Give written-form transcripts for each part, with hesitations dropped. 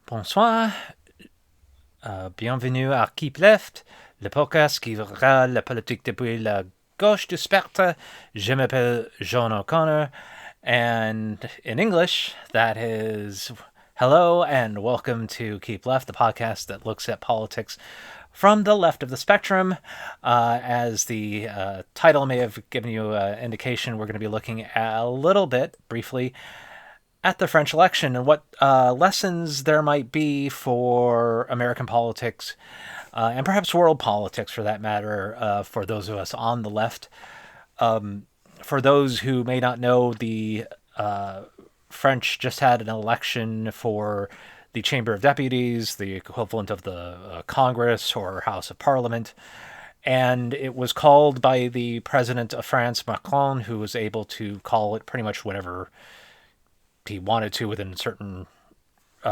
Bonsoir, bienvenue à Keep Left, le podcast qui verra la politique depuis la gauche du spectre. Je m'appelle John O'Connor, and in English, that is hello and welcome to Keep Left, the podcast that looks at politics from the left of the spectrum. As the title may have given you an indication, we're going to be looking at a little bit, briefly, at the French election and what lessons there might be for American politics and perhaps world politics, for that matter, for those of us on the left. For those who may not know, the French just had an election for the Chamber of Deputies, the equivalent of the Congress or House of Parliament. And it was called by the president of France, Macron, who was able to call it pretty much whenever he wanted to within a certain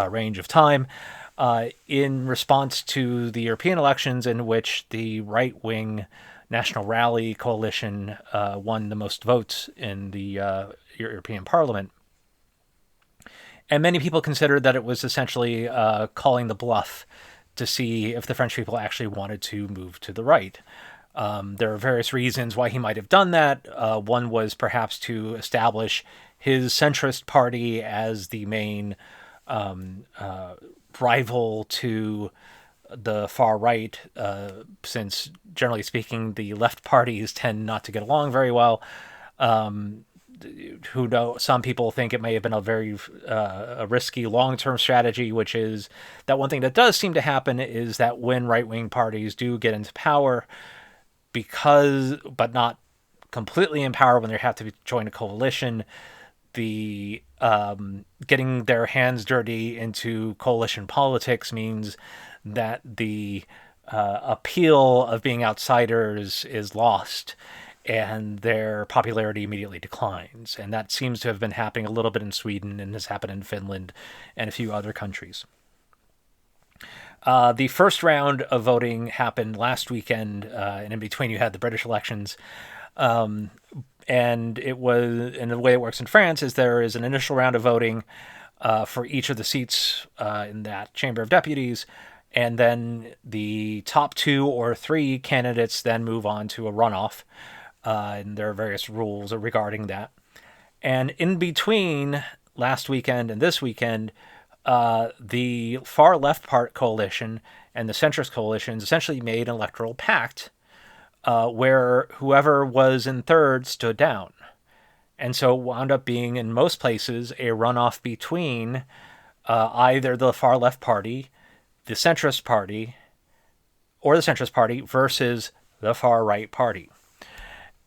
range of time, in response to the European elections, in which the right-wing National Rally coalition won the most votes in the European Parliament. And many people considered that it was essentially calling the bluff to see if the French people actually wanted to move to the right. There are various reasons why he might have done that. One was perhaps to establish his centrist party as the main rival to the far right, since generally speaking, the left parties tend not to get along very well. Who know? Some people think it may have been a very a risky long-term strategy, which is that one thing that does seem to happen is that when right-wing parties do get into power, but not completely in power when they have to join a coalition, the getting their hands dirty into coalition politics means that the appeal of being outsiders is lost and their popularity immediately declines. And that seems to have been happening a little bit in Sweden and has happened in Finland and a few other countries. The first round of voting happened last weekend, and in between you had the British elections. And it was, and the way it works in France is there is an initial round of voting for each of the seats in that Chamber of Deputies, and then the top 2 or 3 candidates then move on to a runoff, and there are various rules regarding that. And in between last weekend and this weekend, the far left part coalition and the centrist coalitions essentially made an electoral pact where whoever was in third stood down. And so it wound up being, in most places, a runoff between either the far left party, the centrist party, or the centrist party versus the far right party.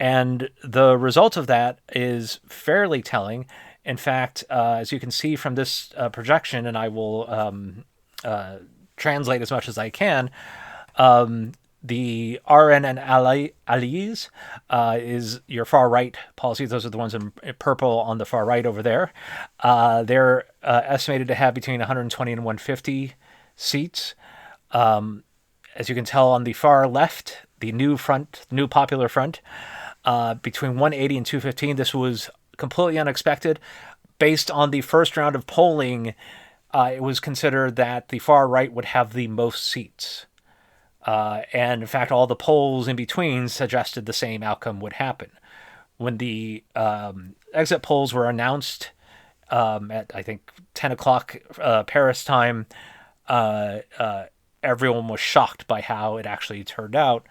And the result of that is fairly telling. In fact, as you can see from this projection, and I will translate as much as I can, the RN and Allies is your far right policies. Those are the ones in purple on the far right over there. They're estimated to have between 120 and 150 seats. As you can tell on the far left, the new popular front, between 180 and 215. This was completely unexpected. Based on the first round of polling, it was considered that the far right would have the most seats. And in fact, all the polls in between suggested the same outcome would happen. When the exit polls were announced at, I think, 10 o'clock Paris time, everyone was shocked by how it actually turned out.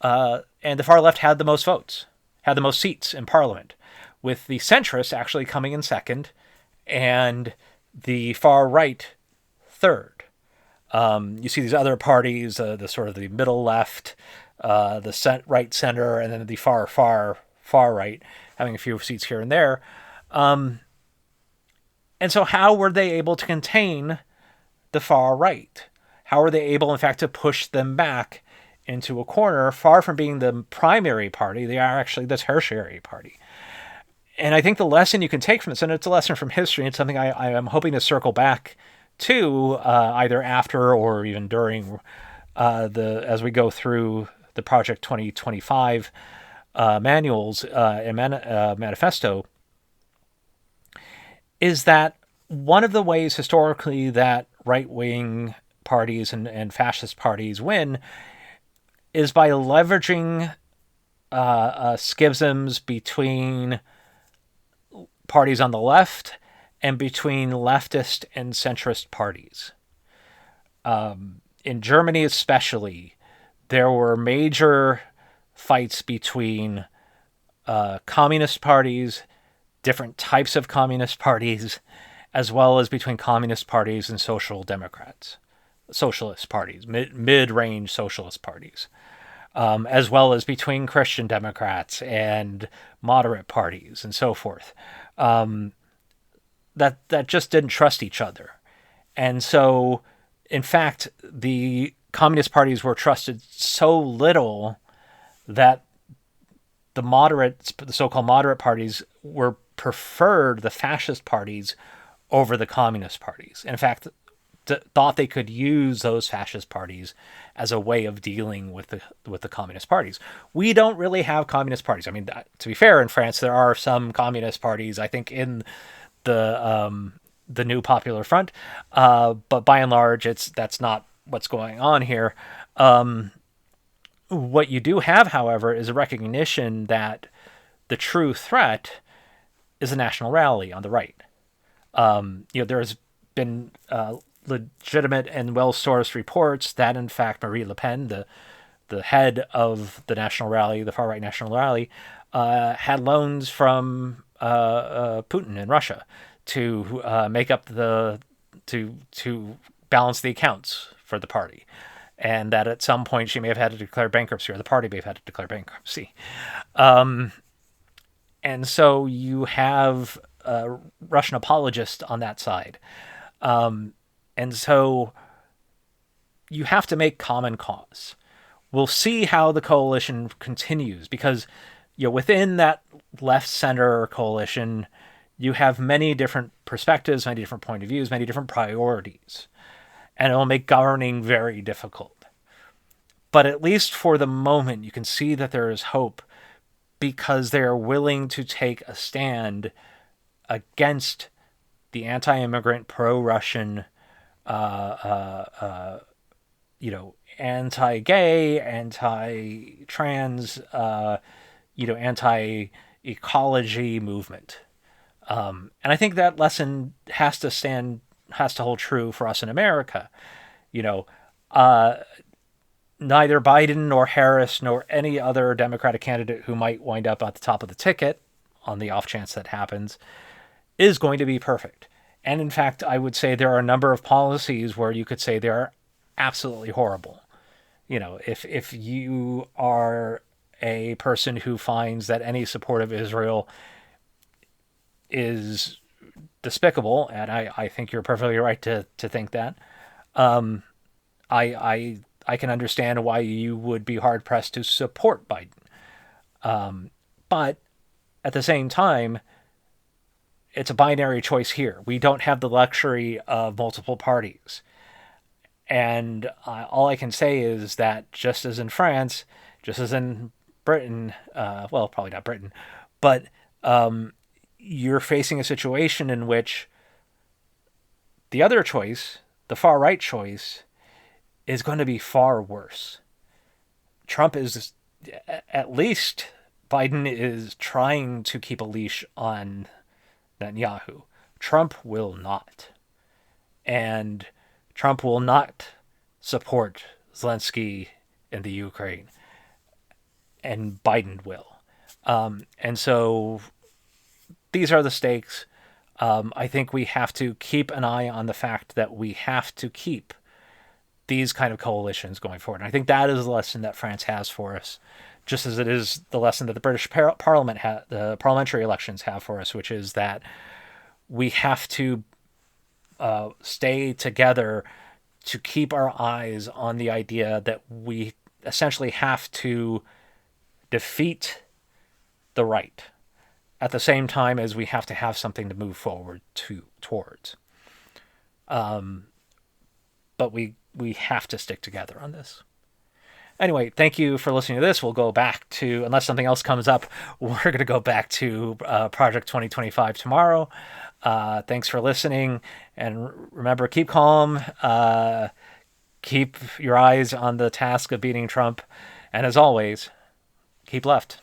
And the far left had the most votes, had the most seats in Parliament, with the centrists actually coming in second and the far right third. You see these other parties, the sort of the middle left, the right center, and then the far right, having a few seats here and there. And so how were they able to contain the far right? How were they able, in fact, to push them back into a corner? Far from being the primary party, they are actually the tertiary party. And I think the lesson you can take from this, and it's a lesson from history, it's something I am hoping to circle back to either after or even during as we go through the Project 2025 manuals and manifesto, is that one of the ways historically that right-wing parties and fascist parties win is by leveraging schisms between parties on the left and between leftist and centrist parties. In Germany especially, there were major fights between communist parties, different types of communist parties, as well as between communist parties and socialist parties, mid-range socialist parties, as well as between Christian Democrats and moderate parties and so forth. That just didn't trust each other. And so, in fact, the communist parties were trusted so little that the so-called moderate parties were preferred the fascist parties over the communist parties. In fact, thought they could use those fascist parties as a way of dealing with the communist parties. We don't really have communist parties. I mean, to be fair, in France there are some communist parties. I think in the New Popular Front, but by and large, that's not what's going on here. What you do have, however, is a recognition that the true threat is a national rally on the right. There's been legitimate and well-sourced reports that, in fact, Marie Le Pen, the head of the National Rally, the far-right National Rally, had loans from Putin in Russia to make up to balance the accounts for the party, and that at some point she may have had to declare bankruptcy, or the party may have had to declare bankruptcy. And so you have a Russian apologist on that side. And so you have to make common cause. We'll see how the coalition continues, because within that left-center coalition, you have many different perspectives, many different point of views, many different priorities. And it will make governing very difficult. But at least for the moment, you can see that there is hope, because they are willing to take a stand against the anti-immigrant, pro-Russian, anti-gay, anti-trans, anti-ecology movement. And I think that lesson has to hold true for us in America. Neither Biden nor Harris nor any other Democratic candidate who might wind up at the top of the ticket, on the off chance that happens, is going to be perfect. And in fact, I would say there are a number of policies where you could say they are absolutely horrible. If you are a person who finds that any support of Israel is despicable, and I think you're perfectly right to think that, I can understand why you would be hard-pressed to support Biden. But at the same time, it's a binary choice here. We don't have the luxury of multiple parties. And all I can say is that just as in France, just as in Britain, well, probably not Britain, but you're facing a situation in which the other choice, the far-right choice, is going to be far worse. Trump is, at least Biden is trying to keep a leash on Netanyahu. Trump will not. And Trump will not support Zelensky in the Ukraine. And Biden will. And so these are the stakes. I think we have to keep an eye on the fact that we have to keep these kind of coalitions going forward. And I think that is the lesson that France has for us, just as it is the lesson that the British Parliament the parliamentary elections have for us, which is that we have to stay together to keep our eyes on the idea that we essentially have to defeat the right at the same time as we have to have something to move forward towards. But we have to stick together on this. Anyway, thank you for listening to this. We'll go back to, unless something else comes up, we're going to go back to Project 2025 tomorrow. Thanks for listening. And remember, keep calm. Keep your eyes on the task of beating Trump. And as always, keep left.